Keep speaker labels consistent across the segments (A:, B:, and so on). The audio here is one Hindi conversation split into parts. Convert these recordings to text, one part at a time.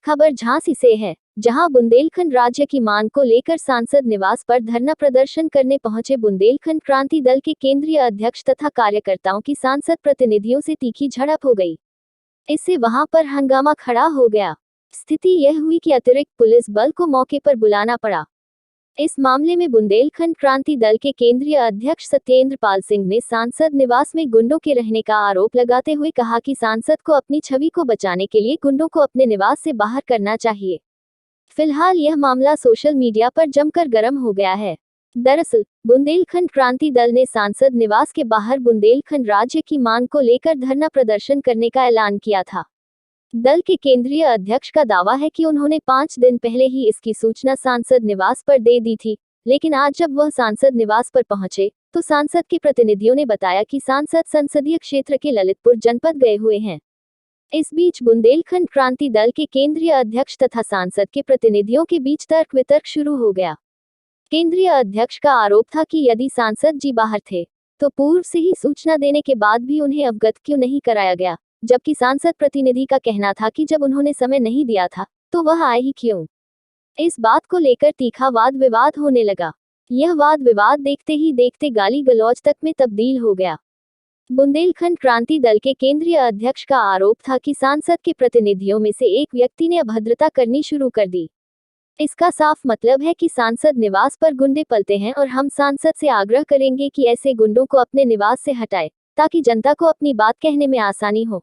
A: खबर झांसी से है, जहां बुंदेलखंड राज्य की मांग को लेकर सांसद निवास पर धरना प्रदर्शन करने पहुंचे बुंदेलखंड क्रांति दल के केंद्रीय अध्यक्ष तथा कार्यकर्ताओं की सांसद प्रतिनिधियों से तीखी झड़प हो गई। इससे वहां पर हंगामा खड़ा हो गया। स्थिति यह हुई कि अतिरिक्त पुलिस बल को मौके पर बुलाना पड़ा। इस मामले में बुंदेलखंड क्रांति दल के केंद्रीय अध्यक्ष सत्येंद्र पाल सिंह ने सांसद निवास में गुंडों के रहने का आरोप लगाते हुए कहा कि सांसद को अपनी छवि को बचाने के लिए गुंडों को अपने निवास से बाहर करना चाहिए। फिलहाल यह मामला सोशल मीडिया पर जमकर गर्म हो गया है। दरअसल बुंदेलखंड क्रांति दल ने सांसद निवास के बाहर बुंदेलखंड राज्य की मांग को लेकर धरना प्रदर्शन करने का ऐलान किया था। दल के केंद्रीय अध्यक्ष का दावा है कि उन्होंने 5 दिन पहले ही इसकी सूचना सांसद निवास पर दे दी थी, लेकिन आज जब वह सांसद निवास पर पहुंचे तो सांसद के प्रतिनिधियों ने बताया कि सांसद संसदीय क्षेत्र के ललितपुर जनपद गए हुए हैं। इस बीच बुंदेलखंड क्रांति दल के केंद्रीय अध्यक्ष तथा सांसद के प्रतिनिधियों के बीच तर्क वितर्क शुरू हो गया। केंद्रीय अध्यक्ष का आरोप था कि यदि सांसद जी बाहर थे तो पूर्व से ही सूचना देने के बाद भी उन्हें अवगत क्यों नहीं कराया गया, जबकि सांसद प्रतिनिधि का कहना था कि जब उन्होंने समय नहीं दिया था तो वह आए ही क्यों। इस बात को लेकर तीखा वाद विवाद होने लगा। यह वाद विवाद देखते ही देखते गाली गलौज तक में तब्दील हो गया। बुंदेलखंड क्रांति दल के केंद्रीय अध्यक्ष का आरोप था कि सांसद के प्रतिनिधियों में से एक व्यक्ति ने अभद्रता करनी शुरू कर दी। इसका साफ मतलब है कि सांसद निवास पर गुंडे पलते हैं और हम सांसद से आग्रह करेंगे कि ऐसे गुंडों को अपने निवास से हटाए ताकि जनता को अपनी बात कहने में आसानी हो।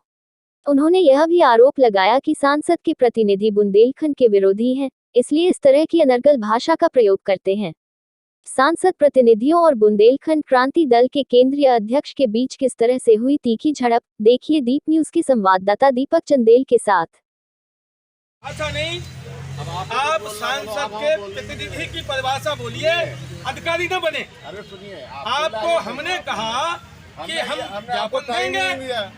A: उन्होंने यह भी आरोप लगाया कि सांसद के प्रतिनिधि बुंदेलखंड के विरोधी हैं, इसलिए इस तरह की अनर्गल भाषा का प्रयोग करते हैं। सांसद प्रतिनिधियों और बुंदेलखंड क्रांति दल के केंद्रीय अध्यक्ष के बीच किस तरह से हुई तीखी झड़प, देखिए दीप न्यूज के संवाददाता दीपक चंदेल के साथ।
B: ऐसा नहीं, आप सांसद के प्रतिनिधि की परिभाषा बोलिए, अधिकारी न बने।
C: अरे सुनिए,
B: आपको हमने कहा कि हम ज्ञापन देंगे,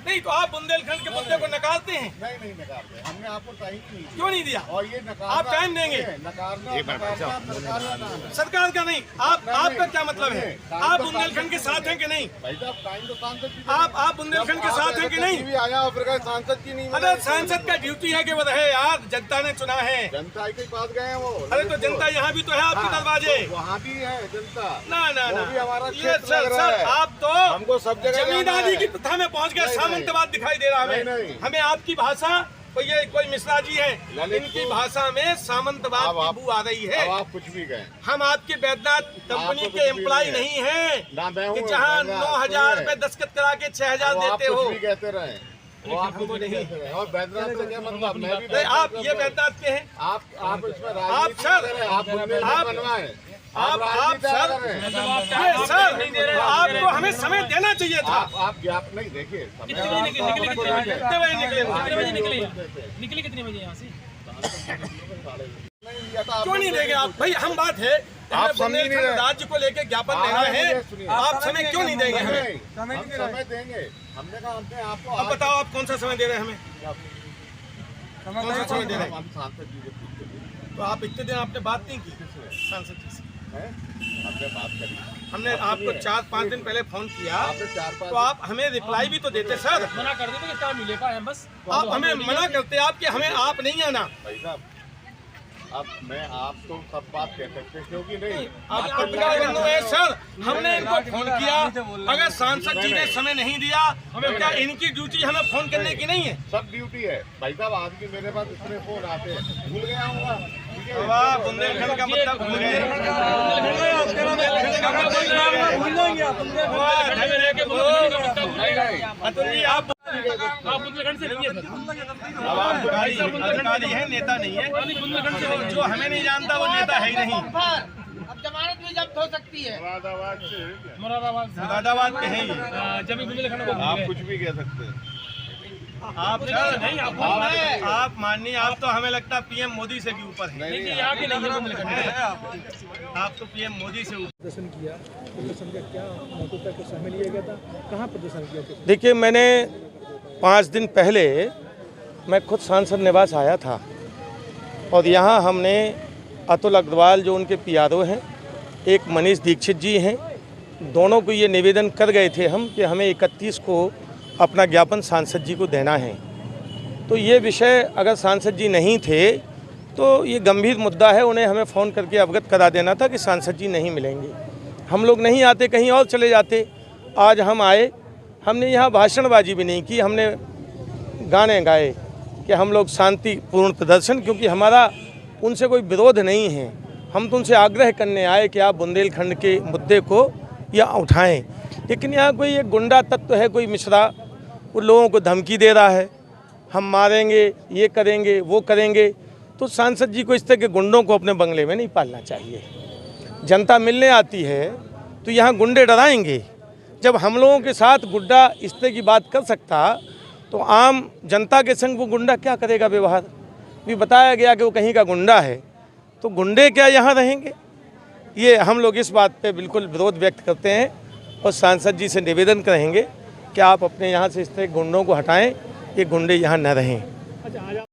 B: नहीं तो आप बुंदेलखंड के मुद्दे को नकारते हैं।
C: नहीं नकारते, हमने आपको टाइम नहीं दिया।
B: क्यों नहीं दिया?
C: और ये
B: आप टाइम देंगे? सरकार का नहीं, आपका क्या मतलब है? आप बुंदेलखंड के साथ हैं कि नहीं? आप बुंदेलखंड के साथ हैं कि नहीं?
C: आया फिर सांसद की नहीं।
B: अरे सांसद का ड्यूटी है कि वो रहे यार, जनता ने चुना है।
C: जनता के पास गए हैं वो।
B: अरे तो जनता यहाँ भी तो है आपके दरवाजे।
C: वहाँ भी है जनता।
B: ना
C: हमारा
B: सर, आप तो
C: हमको सब जगह
B: जमींदारी की प्रथा में पहुंच गए, सामंतवाद दिखाई दे रहा है हमें। आपकी भाषा कोई मिश्रा जी है, इनकी भाषा में सामंतवाद की बू आ रही है।
C: आप कुछ भी कहें,
B: हम आपकी बैद्यनाथ कंपनी के एम्प्लॉय नहीं हैं कि जहां 9,000 रुपए दस्तखत करा के 6,000 देते हो।
C: कहते रहे वो आपको नहीं। और बैद्यनाथ से क्या मतलब? मैं भी
B: आप ये बैद्यनाथ के हैं।
C: आप इसमें
B: आप सर, आपको हमें समय देना चाहिए था।
C: आप ज्ञाप नहीं देखिए।
D: निकले कितने बजे यहाँ से?
B: क्यों नहीं देंगे आप? भाई हम बात है,
C: आप बुंदेलखंड
B: राज्य को लेके ज्ञापन देना है, आप समय क्यों नहीं देंगे हमें?
C: समय देंगे, हमने कहा हमने आपको।
B: अब बताओ आप कौन सा समय दे रहे हैं हमें? कौन सा समय दे रहे हैं? तो आप इतने दिन आपने बात नहीं की सांसद जी से?
C: हमने बात करी,
B: हमने आपको 4-5 दिन पहले फोन किया तो आप हमें रिप्लाई भी तो देते सर।
D: मना कर देते कि टाइम मिले पाए बस।
B: आप हमें मना करते आप कि हमें आप नहीं आना।
C: भाई साहब, अब मैं आप तो सब बात कह सकते क्योंकि नहीं
B: आप पत्रकार बंधु है सर। हमने इनको फोन किया, अगर सांसद जी ने समय नहीं दिया तो क्या इनकी ड्यूटी हमें फोन करने की नहीं है?
C: सब ड्यूटी है भाई साहब। आज भी मेरे पास इतने फोन आते हैं, भूल गया हूँ।
B: बुंदेलखंड का मुद्दा भूल गए। अतुल जी आप
D: बुंदेलखंड से नहीं
B: अधिकारी है, नेता नहीं है। जो हमें नहीं जानता वो नेता है ही नहीं।
E: अब जमानत भी जब्त हो सकती है।
B: मुरादाबाद के हैं ये।
D: जब बुंदेलखंड
C: आप कुछ भी कह सकते हैं।
B: आप नहीं, आप माननीय, आप तो हमें लगता है पीएम मोदी से भी ऊपर है।
D: यहाँ के नहीं है बुंदेलखंड।
B: आप तो पीएम मोदी से ऊपर।
F: प्रदर्शन किया, प्रदर्शन का क्या महत्व था, कुछ समय लिया गया था, कहाँ प्रदर्शन किया?
G: देखिए, मैंने 5 दिन पहले मैं खुद सांसद निवास आया था और यहाँ हमने अतुल अग्रवाल जो उनके PRO हैं, एक मनीष दीक्षित जी हैं, दोनों को ये निवेदन कर गए थे हम कि हमें 31 को अपना ज्ञापन सांसद जी को देना है। तो ये विषय अगर सांसद जी नहीं थे तो ये गंभीर मुद्दा है, उन्हें हमें फ़ोन करके अवगत करा देना था कि सांसद जी नहीं मिलेंगे। हम लोग नहीं आते, कहीं और चले जाते। आज हम आए, हमने यहाँ भाषणबाजी भी नहीं की, हमने गाने गाए कि हम लोग शांतिपूर्ण प्रदर्शन, क्योंकि हमारा उनसे कोई विरोध नहीं है। हम तो उनसे आग्रह करने आए कि आप बुंदेलखंड के मुद्दे को यहाँ उठाएं। लेकिन यहाँ कोई एक गुंडा तत्व है, कोई मिश्रा, वो लोगों को धमकी दे रहा है, हम मारेंगे, ये करेंगे, वो करेंगे। तो सांसद जी को इस तरह के गुंडों को अपने बंगले में नहीं पालना चाहिए। जनता मिलने आती है तो यहाँ गुंडे डराएंगे। जब हम लोगों के साथ गुंडा इस तरह की बात कर सकता तो आम जनता के संग वो गुंडा क्या करेगा व्यवहार। भी बताया गया कि वो कहीं का गुंडा है, तो गुंडे क्या यहाँ रहेंगे। ये हम लोग इस बात पे बिल्कुल विरोध व्यक्त करते हैं और सांसद जी से निवेदन करेंगे कि आप अपने यहाँ से इस तरह गुंडों को हटाएं, ये गुंडे यहाँ न रहें।